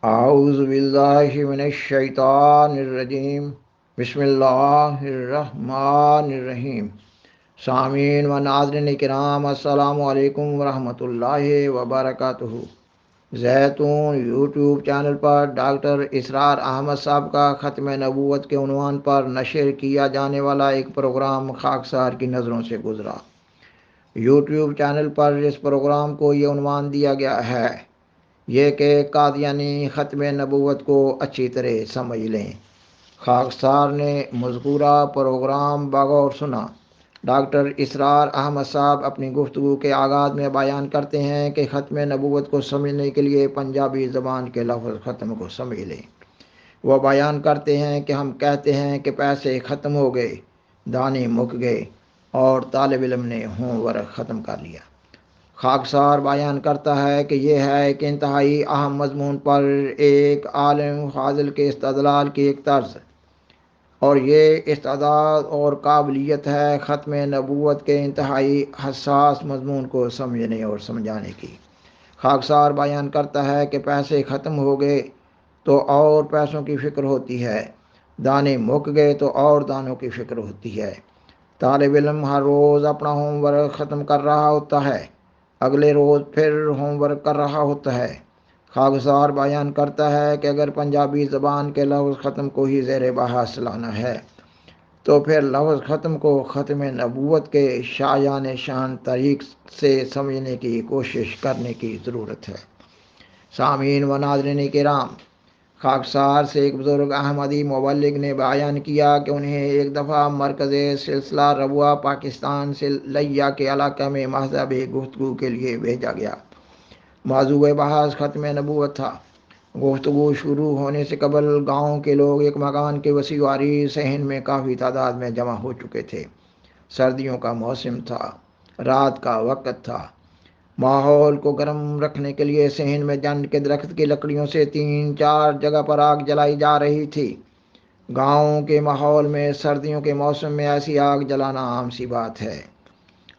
اعوذ باللہ من الشیطان الرجیم بسم اللہ الرحمن الرحیم۔ سامعین و ناظرین کرام، السلام علیکم ورحمۃ اللہ وبرکاتہ۔ زیتون یوٹیوب چینل پر ڈاکٹر اسرار احمد صاحب کا ختم نبوت کے عنوان پر نشر کیا جانے والا ایک پروگرام خاکسار کی نظروں سے گزرا۔ یوٹیوب چینل پر اس پروگرام کو یہ عنوان دیا گیا ہے، یہ کہ قادیانی ختم نبوت کو اچھی طرح سمجھ لیں۔ خاکسار نے مذکورہ پروگرام بغور سنا۔ ڈاکٹر اسرار احمد صاحب اپنی گفتگو کے آغاز میں بیان کرتے ہیں کہ ختم نبوت کو سمجھنے کے لیے پنجابی زبان کے لفظ ختم کو سمجھ لیں۔ وہ بیان کرتے ہیں کہ ہم کہتے ہیں کہ پیسے ختم ہو گئے، دانے مک گئے اور طالب علم نے ہوم ورک ختم کر لیا۔ خاکسار بیان کرتا ہے کہ یہ ہے ایک انتہائی اہم مضمون پر ایک عالم فاضل کے استدلال کی ایک طرز، اور یہ استعداد اور قابلیت ہے ختم نبوت کے انتہائی حساس مضمون کو سمجھنے اور سمجھانے کی۔ خاکسار بیان کرتا ہے کہ پیسے ختم ہو گئے تو اور پیسوں کی فکر ہوتی ہے، دانے مک گئے تو اور دانوں کی فکر ہوتی ہے۔ طالب علم ہر روز اپنا ہوم ورک ختم کر رہا ہوتا ہے، اگلے روز پھر ہوم ورک کر رہا ہوتا ہے۔ خاکسار بیان کرتا ہے کہ اگر پنجابی زبان کے لفظ ختم کو ہی زیر بحث لانا ہے تو پھر لفظ ختم کو ختم نبوت کے شایان شان طریق سے سمجھنے کی کوشش کرنے کی ضرورت ہے۔ سامعین و ناظرین کرام، خاکسار سے ایک بزرگ احمدی مبلغ نے بیان کیا کہ انہیں ایک دفعہ مرکز سلسلہ ربوہ پاکستان سے لیا کے علاقہ میں مذہب گفتگو کے لیے بھیجا گیا۔ موضوع بحث ختم نبوت تھا۔ گفتگو شروع ہونے سے قبل گاؤں کے لوگ ایک مکان کے وسیع و عریض صحن میں کافی تعداد میں جمع ہو چکے تھے۔ سردیوں کا موسم تھا، رات کا وقت تھا۔ ماحول کو گرم رکھنے کے لیے صحن میں جنڈ کے درخت کی لکڑیوں سے 3-4 جگہ پر آگ جلائی جا رہی تھی۔ گاؤں کے ماحول میں سردیوں کے موسم میں ایسی آگ جلانا عام سی بات ہے۔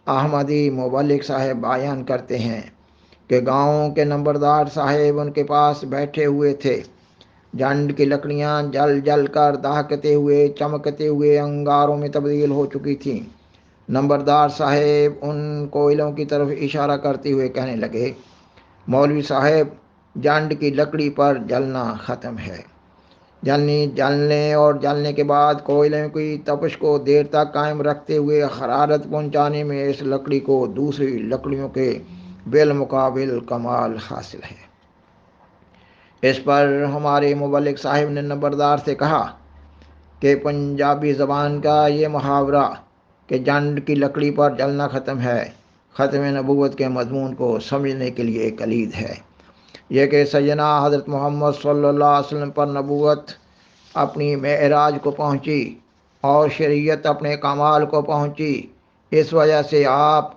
احمدی مبلغ صاحب بیان کرتے ہیں کہ گاؤں کے نمبردار صاحب ان کے پاس بیٹھے ہوئے تھے۔ جنڈ کی لکڑیاں جل جل کر دہکتے ہوئے چمکتے ہوئے انگاروں میں تبدیل ہو چکی تھیں۔ نمبردار صاحب ان کوئلوں کی طرف اشارہ کرتے ہوئے کہنے لگے، مولوی صاحب، جنڈ کی لکڑی پر جلنا ختم ہے۔ جلنے اور جلنے کے بعد کوئلے کی تپش کو دیر تک قائم رکھتے ہوئے حرارت پہنچانے میں اس لکڑی کو دوسری لکڑیوں کے بالمقابل کمال حاصل ہے۔ اس پر ہمارے مبلغ صاحب نے نمبردار سے کہا کہ پنجابی زبان کا یہ محاورہ کہ جنڈ کی لکڑی پر جلنا ختم ہے، ختم نبوت کے مضمون کو سمجھنے کے لیے کلید ہے۔ یہ کہ سیدنا حضرت محمد صلی اللہ علیہ وسلم پر نبوت اپنی معراج کو پہنچی اور شریعت اپنے کمال کو پہنچی، اس وجہ سے آپ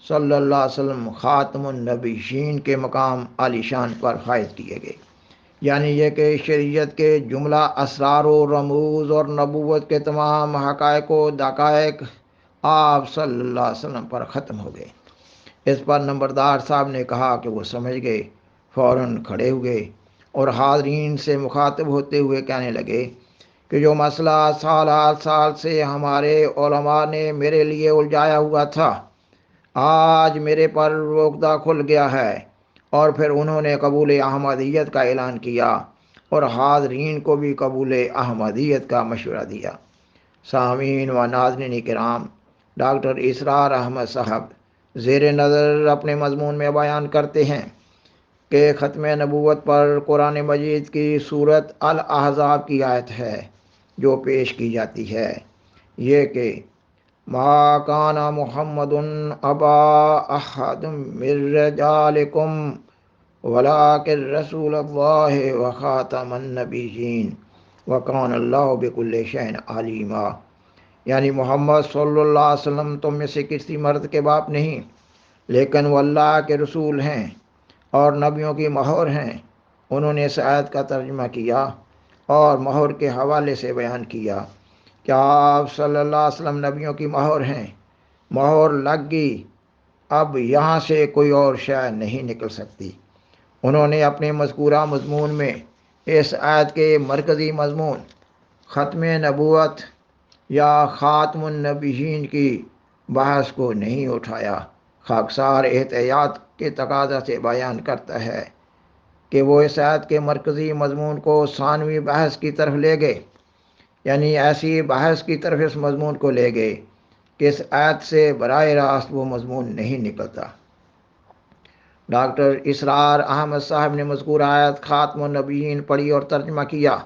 صلی اللہ علیہ وسلم خاتم النبیین کے مقام عالی شان پر فائز کیے گئے۔ یعنی یہ کہ شریعت کے جملہ اسرار و رموز اور نبوت کے تمام حقائق و دقائق آپ صلی اللہ علیہ وسلم پر ختم ہو گئے۔ اس پر نمبردار صاحب نے کہا کہ وہ سمجھ گئے، فوراً کھڑے ہوئے اور حاضرین سے مخاطب ہوتے ہوئے کہنے لگے کہ جو مسئلہ سال سے ہمارے علماء نے میرے لیے الجھایا ہوا تھا، آج میرے پر روکدہ کھل گیا ہے۔ اور پھر انہوں نے قبول احمدیت کا اعلان کیا اور حاضرین کو بھی قبول احمدیت کا مشورہ دیا۔ سامعین و ناظرین کرام، ڈاکٹر اسرار احمد صاحب زیر نظر اپنے مضمون میں بیان کرتے ہیں کہ ختم نبوت پر قرآن مجید کی سورت الاحزاب کی آیت ہے جو پیش کی جاتی ہے، یہ کہ ما کان محمد ابا احد من رجالکم ولکن رسول اللہ وخاتم النبیین وکان اللہ بکل شیء علیما۔ یعنی محمد صلی اللہ علیہ وسلم تم میں سے کسی مرد کے باپ نہیں، لیکن وہ اللہ کے رسول ہیں اور نبیوں کی مہر ہیں۔ انہوں نے اس آیت کا ترجمہ کیا اور مہر کے حوالے سے بیان کیا کہ آپ صلی اللہ علیہ وسلم نبیوں کی مہر ہیں، مہر لگ گئی، اب یہاں سے کوئی اور شے نہیں نکل سکتی۔ انہوں نے اپنے مذکورہ مضمون میں اس آیت کے مرکزی مضمون ختم نبوت یا خاتم النبیین کی بحث کو نہیں اٹھایا۔ خاکسار احتیاط کے تقاضا سے بیان کرتا ہے کہ وہ اس آیت کے مرکزی مضمون کو ثانوی بحث کی طرف لے گئے، یعنی ایسی بحث کی طرف اس مضمون کو لے گئے کہ اس آیت سے براہ راست وہ مضمون نہیں نکلتا۔ ڈاکٹر اسرار احمد صاحب نے مذکور آیت خاتم النبیین پڑھی اور ترجمہ کیا،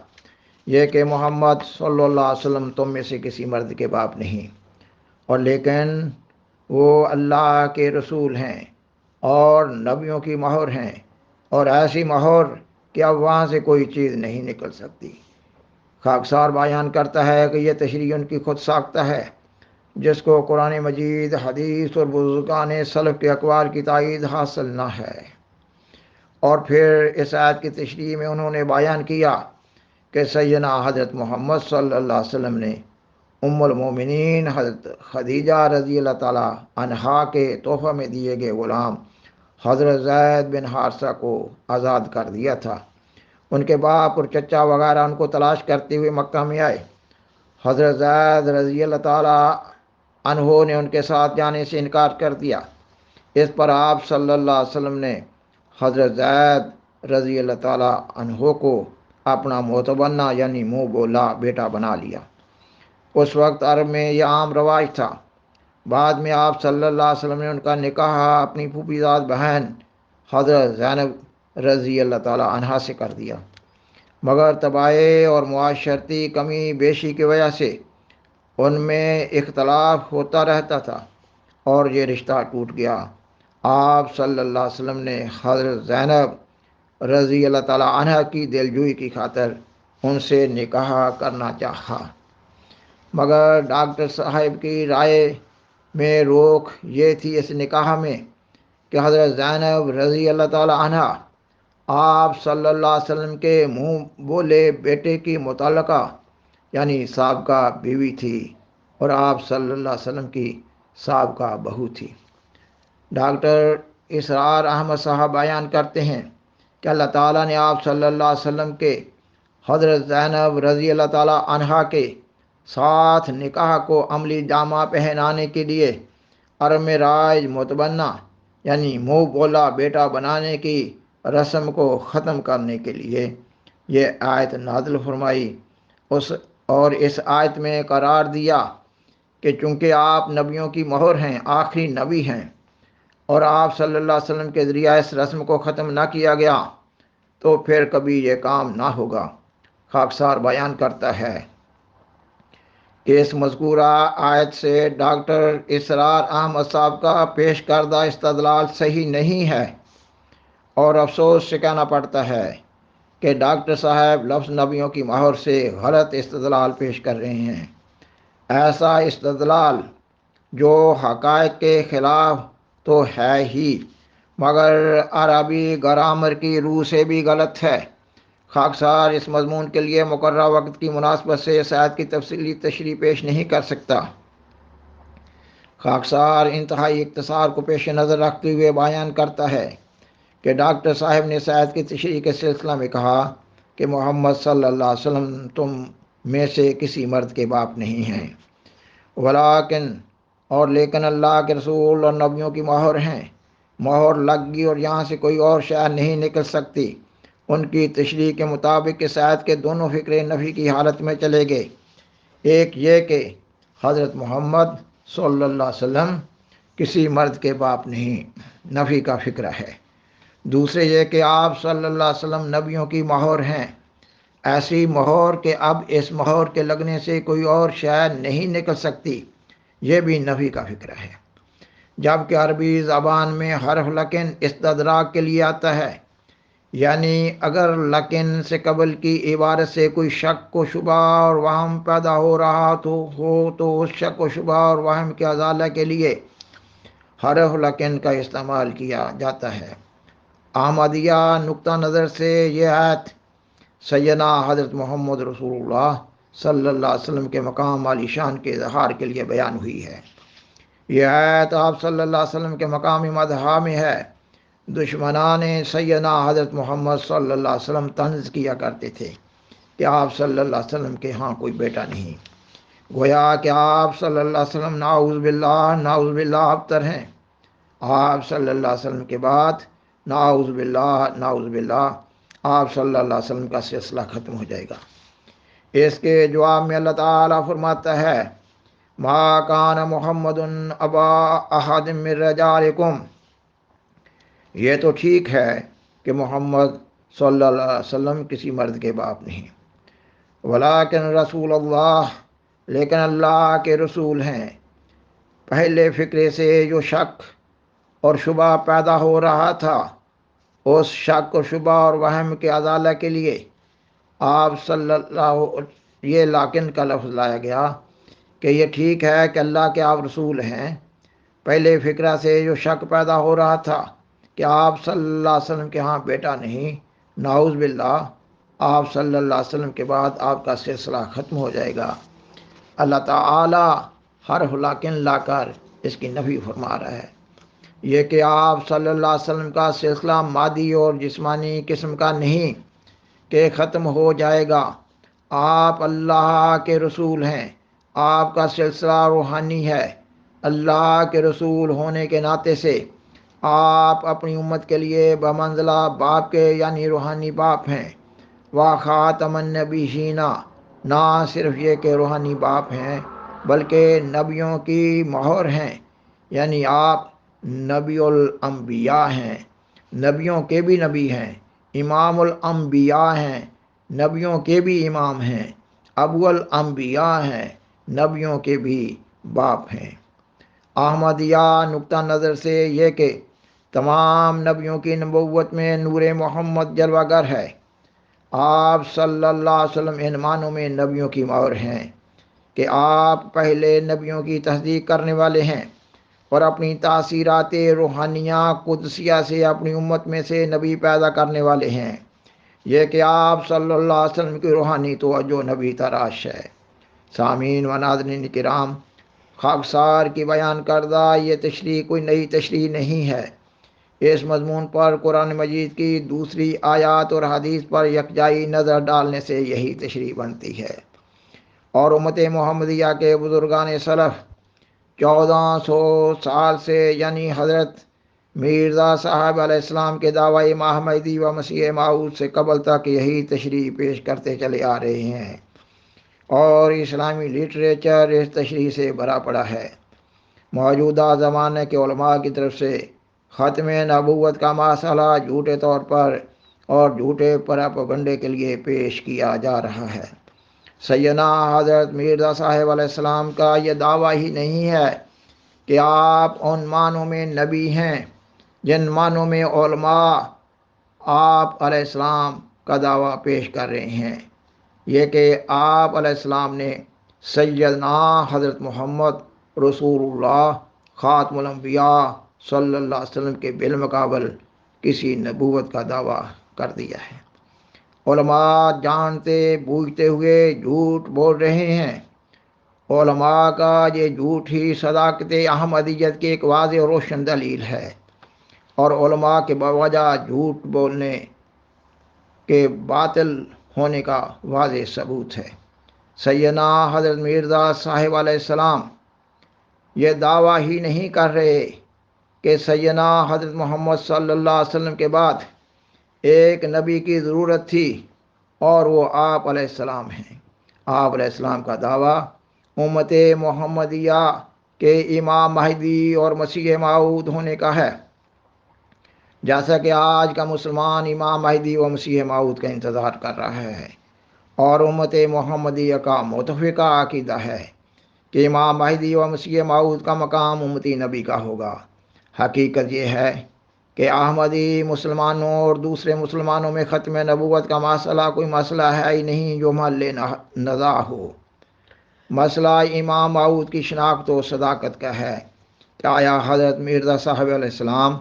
یہ کہ محمد صلی اللہ علیہ وسلم تم میں سے کسی مرد کے باپ نہیں، اور لیکن وہ اللہ کے رسول ہیں اور نبیوں کی مہر ہیں، اور ایسی مہر کہ اب وہاں سے کوئی چیز نہیں نکل سکتی۔ خاکسار بیان کرتا ہے کہ یہ تشریح ان کی خود ساختہ ہے، جس کو قرآن مجید، حدیث اور بزرگان سلف کے اقوال کی تائید حاصل نہ ہے۔ اور پھر اس آیت کی تشریح میں انہوں نے بیان کیا کہ سیدنا حضرت محمد صلی اللہ علیہ وسلم نے ام المومنین حضرت خدیجہ رضی اللہ تعالیٰ عنہا کے تحفہ میں دیے گئے غلام حضرت زید بن حارثہ کو آزاد کر دیا تھا۔ ان کے باپ اور چچا وغیرہ ان کو تلاش کرتے ہوئے مکہ میں آئے۔ حضرت زید رضی اللہ تعالیٰ عنہ نے ان کے ساتھ جانے سے انکار کر دیا۔ اس پر آپ صلی اللہ علیہ وسلم نے حضرت زید رضی اللہ تعالیٰ عنہ کو اپنا متبنہ یعنی منہ بولا بیٹا بنا لیا۔ اس وقت عرب میں یہ عام رواج تھا۔ بعد میں آپ صلی اللہ علیہ وسلم نے ان کا نکاح اپنی پھوپھیزاد بہن حضرت زینب رضی اللہ تعالیٰ عنہا سے کر دیا، مگر طباعی اور معاشرتی کمی بیشی کی وجہ سے ان میں اختلاف ہوتا رہتا تھا اور یہ رشتہ ٹوٹ گیا۔ آپ صلی اللہ علیہ وسلم نے حضرت زینب رضی اللہ تعالیٰ عنہ کی دلجوئی کی خاطر ان سے نکاح کرنا چاہا، مگر ڈاکٹر صاحب کی رائے میں روک یہ تھی اس نکاح میں کہ حضرت زینب رضی اللہ تعالیٰ عنہ آپ صلی اللہ علیہ وسلم کے منہ بولے بیٹے کی متعلقہ یعنی سابقہ بیوی تھی اور آپ صلی اللہ علیہ وسلم کی سابقہ بہو تھی۔ ڈاکٹر اسرار احمد صاحب بیان کرتے ہیں کہ اللہ تعالیٰ نے آپ صلی اللہ علیہ وسلم کے حضرت زینب رضی اللہ تعالیٰ عنہا کے ساتھ نکاح کو عملی جامہ پہنانے کے لیے عرب میں رائج متبنہ یعنی منہ بولا بیٹا بنانے کی رسم کو ختم کرنے کے لیے یہ آیت نازل فرمائی۔ اور اس آیت میں قرار دیا کہ چونکہ آپ نبیوں کی مہر ہیں، آخری نبی ہیں، اور آپ صلی اللہ علیہ وسلم کے ذریعہ اس رسم کو ختم نہ کیا گیا تو پھر کبھی یہ کام نہ ہوگا۔ خاکسار بیان کرتا ہے کہ اس مذکورہ آیت سے ڈاکٹر اسرار احمد صاحب کا پیش کردہ استدلال صحیح نہیں ہے، اور افسوس سے کہنا پڑتا ہے کہ ڈاکٹر صاحب لفظ نبیوں کی مہر سے غلط استدلال پیش کر رہے ہیں۔ ایسا استدلال جو حقائق کے خلاف تو ہے ہی، مگر عربی گرامر کی روح سے بھی غلط ہے۔ خاکسار اس مضمون کے لیے مقررہ وقت کی مناسبت سے اس آیت کی تفصیلی تشریح پیش نہیں کر سکتا۔ خاکسار انتہائی اختصار کو پیش نظر رکھتے ہوئے بیان کرتا ہے کہ ڈاکٹر صاحب نے اس آیت کی تشریح کے سلسلہ میں کہا کہ محمد صلی اللہ علیہ وسلم تم میں سے کسی مرد کے باپ نہیں ہیں، ولیکن اور لیکن اللہ کے رسول اور نبیوں کی مہر ہیں، مہر لگ گئی اور یہاں سے کوئی اور شے نہیں نکل سکتی۔ ان کی تشریح کے مطابق اس آیت کے دونوں فکرے نفی کی حالت میں چلے گئے۔ ایک یہ کہ حضرت محمد صلی اللہ علیہ وسلم کسی مرد کے باپ نہیں، نفی کا فکرہ ہے۔ دوسرے یہ کہ آپ صلی اللہ علیہ وسلم نبیوں کی مہر ہیں، ایسی مہر کہ اب اس مہر کے لگنے سے کوئی اور شے نہیں نکل سکتی، یہ بھی نفی کا فکرہ ہے۔ جبکہ عربی زبان میں حرف لکن استدراک کے لیے آتا ہے، یعنی اگر لکن سے قبل کی عبارت سے کوئی شک و شبہ اور وہم پیدا ہو رہا تو اس شک و شبہ اور وہم کے ازالہ کے لیے حرف لکن کا استعمال کیا جاتا ہے۔ احمدیہ نقطہ نظر سے یہ آیت سیدنا حضرت محمد رسول اللہ صلی اللہ علیہ وسلم کے مقام عالی شان کے اظہار کے لیے بیان ہوئی ہے۔ یہ آیت آپ صلی اللہ علیہ وسلم کے مقام مدح میں ہے، دشمنان سیدنا حضرت محمد صلی اللہ علیہ وسلم طنز کیا کرتے تھے کہ آپ صلی اللہ علیہ وسلم کے ہاں کوئی بیٹا نہیں، گویا کہ آپ صلی اللہ علیہ وسلم نعوذ باللہ ابتر ہیں۔ آپ صلی اللہ علیہ وسلم کے بعد نعوذ باللہ آپ صلی اللہ علیہ وسلم کا سلسلہ ختم ہو جائے گا۔ اس کے جواب میں اللہ تعالیٰ فرماتا ہے ما کان محمد ابا احد من رجالکم، یہ تو ٹھیک ہے کہ محمد صلی اللہ علیہ وسلم کسی مرد کے باپ نہیں، ولیکن رسول اللہ، لیکن اللہ کے رسول ہیں۔ پہلے فکرے سے جو شک اور شبہ پیدا ہو رہا تھا، اس شک و شبہ اور وہم کے ازالہ کے لیے آپ صلی اللہ یہ لیکن کا لفظ لایا گیا کہ یہ ٹھیک ہے کہ اللہ کے آپ رسول ہیں۔ پہلے فکرہ سے جو شک پیدا ہو رہا تھا کہ آپ صلی اللہ علیہ وسلم کے ہاں بیٹا نہیں، نعوذ باللہ آپ صلی اللہ علیہ وسلم کے بعد آپ کا سلسلہ ختم ہو جائے گا۔ اللہ تعالی حرف لیکن لا کر اس کی نفی فرما رہا ہے، یہ کہ آپ صلی اللہ علیہ وسلم کا سلسلہ مادی اور جسمانی قسم کا نہیں کہ ختم ہو جائے گا۔ آپ اللہ کے رسول ہیں، آپ کا سلسلہ روحانی ہے۔ اللہ کے رسول ہونے کے ناطے سے آپ اپنی امت کے لیے بمنزلہ باپ کے یعنی روحانی باپ ہیں۔ وخاتم النبیین، نہ صرف یہ کہ روحانی باپ ہیں بلکہ نبیوں کی مہر ہیں، یعنی آپ نبی الانبیاء ہیں، نبیوں کے بھی نبی ہیں، امام الانبیاء ہیں، نبیوں کے بھی امام ہیں، ابو الانبیاء ہیں، نبیوں کے بھی باپ ہیں۔ احمدیہ نقطہ نظر سے یہ کہ تمام نبیوں کی نبوت میں نور محمد جلوہ گر ہے۔ آپ صلی اللہ علیہ وسلم ان معنوں میں نبیوں کی مہر ہیں کہ آپ پہلے نبیوں کی تصدیق کرنے والے ہیں اور اپنی تاثیرات روحانیہ قدسیہ سے اپنی امت میں سے نبی پیدا کرنے والے ہیں۔ یہ کہ آپ صلی اللہ علیہ وسلم کی روحانی توجہ نبی تراش ہے۔ سامعین و ناظرین کرام، خاکسار کی بیان کردہ یہ تشریح کوئی نئی تشریح نہیں ہے۔ اس مضمون پر قرآن مجید کی دوسری آیات اور حدیث پر یکجائی نظر ڈالنے سے یہی تشریح بنتی ہے، اور امت محمدیہ کے بزرگان سلف 1400 سال سے یعنی حضرت مرزا صاحب علیہ السلام کے دعوی امام مہدی و مسیح موعود سے قبل تک یہی تشریح پیش کرتے چلے آ رہے ہیں، اور اسلامی لٹریچر اس تشریح سے بھرا پڑا ہے۔ موجودہ زمانے کے علماء کی طرف سے ختم نبوت کا مسئلہ جھوٹے طور پر اور جھوٹے پروپیگنڈے کے لیے پیش کیا جا رہا ہے۔ سیدنا حضرت مرزا صاحب علیہ السلام کا یہ دعویٰ ہی نہیں ہے کہ آپ ان معنوں میں نبی ہیں جن معنوں میں علماء آپ علیہ السلام کا دعویٰ پیش کر رہے ہیں، یہ کہ آپ علیہ السلام نے سیدنا حضرت محمد رسول اللہ خاتم الانبیاء صلی اللہ علیہ وسلم کے بالمقابل کسی نبوت کا دعویٰ کر دیا ہے۔ علماء جانتے بوجھتے ہوئے جھوٹ بول رہے ہیں۔ علماء کا یہ جھوٹ ہی صداقت احمدیت کی ایک واضح و روشن دلیل ہے، اور علماء کے بوجہ جھوٹ بولنے کے باطل ہونے کا واضح ثبوت ہے۔ سیدنا حضرت مرزا صاحب علیہ السلام یہ دعویٰ ہی نہیں کر رہے کہ سیدنا حضرت محمد صلی اللہ علیہ وسلم کے بعد ایک نبی کی ضرورت تھی اور وہ آپ علیہ السلام ہیں۔ آپ علیہ السلام کا دعویٰ امت محمدیہ کے امام مہدی اور مسیح موعود ہونے کا ہے، جیسا کہ آج کا مسلمان امام مہدی و مسیح موعود کا انتظار کر رہا ہے، اور امت محمدیہ کا متفقہ عقیدہ ہے کہ امام مہدی و مسیح موعود کا مقام امتی نبی کا ہوگا۔ حقیقت یہ ہے کہ احمدی مسلمانوں اور دوسرے مسلمانوں میں ختم نبوت کا مسئلہ کوئی مسئلہ ہے ہی نہیں جو محل نزاع ہو۔ مسئلہ امام موعود کی شناخت و صداقت کا ہے کہ آیا حضرت مرزا صاحب علیہ السلام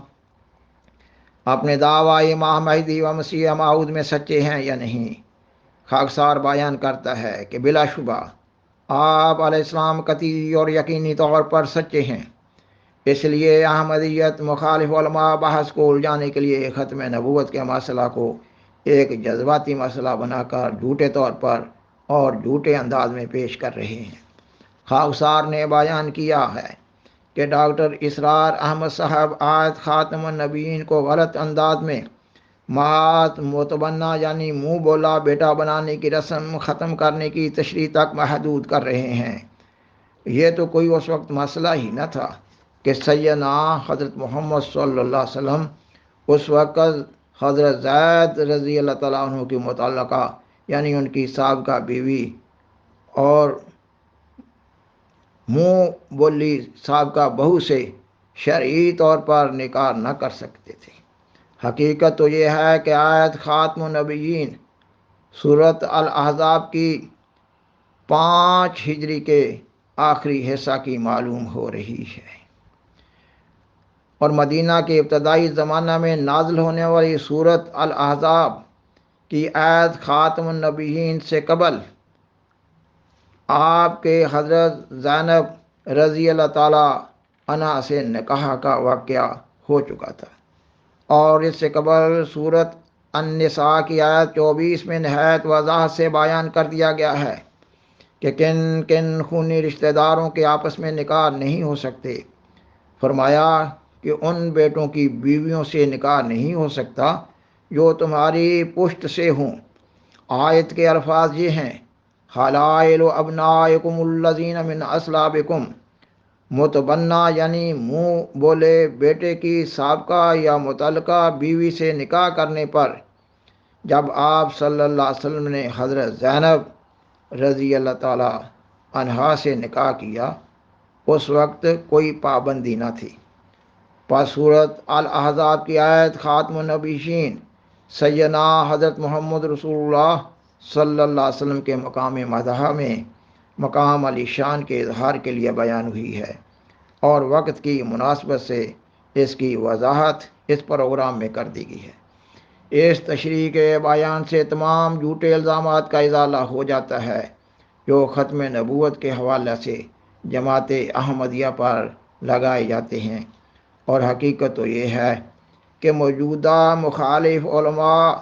اپنے دعوی امام مہدی و مسیح موعود میں سچے ہیں یا نہیں۔ خاکسار بیان کرتا ہے کہ بلا شبہ آپ علیہ السلام قطعی اور یقینی طور پر سچے ہیں۔ اس لیے احمدیت مخالف علماء بحث کو الجھانے کے لیے ختم نبوت کے مسئلہ کو ایک جذباتی مسئلہ بنا کر جھوٹے طور پر اور جھوٹے انداز میں پیش کر رہے ہیں۔ خاکسار نے بیان کیا ہے کہ ڈاکٹر اسرار احمد صاحب آیت خاتم النبیین کو غلط انداز میں مات متبنہ یعنی منہ بولا بیٹا بنانے کی رسم ختم کرنے کی تشریح تک محدود کر رہے ہیں۔ یہ تو کوئی اس وقت مسئلہ ہی نہ تھا کہ سیدنا حضرت محمد صلی اللہ علیہ وسلم اس وقت حضرت زید رضی اللہ تعالیٰ عنہ کی متعلقہ یعنی ان کی سابقہ بیوی اور منہ بولی سابقہ بہو سے شرعی طور پر نکاح نہ کر سکتے تھے۔ حقیقت تو یہ ہے کہ آیت خاتم النبیین سورۃ الاحزاب کی 5 ہجری کے آخری حصہ کی معلوم ہو رہی ہے، اور مدینہ کے ابتدائی زمانہ میں نازل ہونے والی سورۃ الاحزاب کی آیت خاتم النبیین سے قبل آپ کے حضرت زینب رضی اللہ تعالی عنہا سے نکاح کا واقعہ ہو چکا تھا، اور اس سے قبل سورۃ النساء کی آیت 24 میں نہایت وضاحت سے بیان کر دیا گیا ہے کہ کن کن خونی رشتہ داروں کے آپس میں نکاح نہیں ہو سکتے۔ فرمایا کہ ان بیٹوں کی بیویوں سے نکاح نہیں ہو سکتا جو تمہاری پشت سے ہوں۔ آیت کے الفاظ یہ ہیں: حلائل ابنائکم الذین من اصلابکم، متبنہ یعنی منہ بولے بیٹے کی سابقہ یا متعلقہ بیوی سے نکاح کرنے پر جب آپ صلی اللہ علیہ وسلم نے حضرت زینب رضی اللہ تعالی عنہا سے نکاح کیا، اس وقت کوئی پابندی نہ تھی۔ پس سورۃ الاحزاب کی آیت خاتم النبیین سیدنا حضرت محمد رسول اللہ صلی اللہ علیہ وسلم کے مقام مدح میں مقام علی شان کے اظہار کے لیے بیان ہوئی ہے، اور وقت کی مناسبت سے اس کی وضاحت اس پروگرام میں کر دی گئی ہے۔ اس تشریح کے بیان سے تمام جھوٹے الزامات کا ازالہ ہو جاتا ہے جو ختم نبوت کے حوالے سے جماعت احمدیہ پر لگائے جاتے ہیں، اور حقیقت تو یہ ہے کہ موجودہ مخالف علماء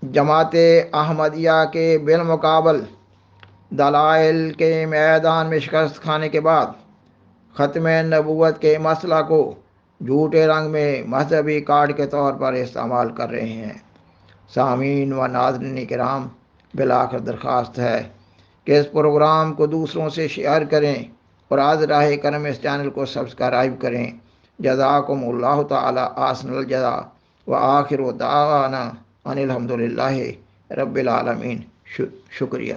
جماعت احمدیہ کے بالمقابل دلائل کے میدان میں شکست کھانے کے بعد ختم نبوت کے مسئلہ کو جھوٹے رنگ میں مذہبی کارڈ کے طور پر استعمال کر رہے ہیں۔ سامعین و ناظرین کرام، بالآخر درخواست ہے کہ اس پروگرام کو دوسروں سے شیئر کریں اور آج راہ کرم اس چینل کو سبسکرائب کریں۔ جزاکم اللہ تعالی احسن الجزا و آخر دعوانا ان الحمدللہ رب العالمین۔ شکریہ۔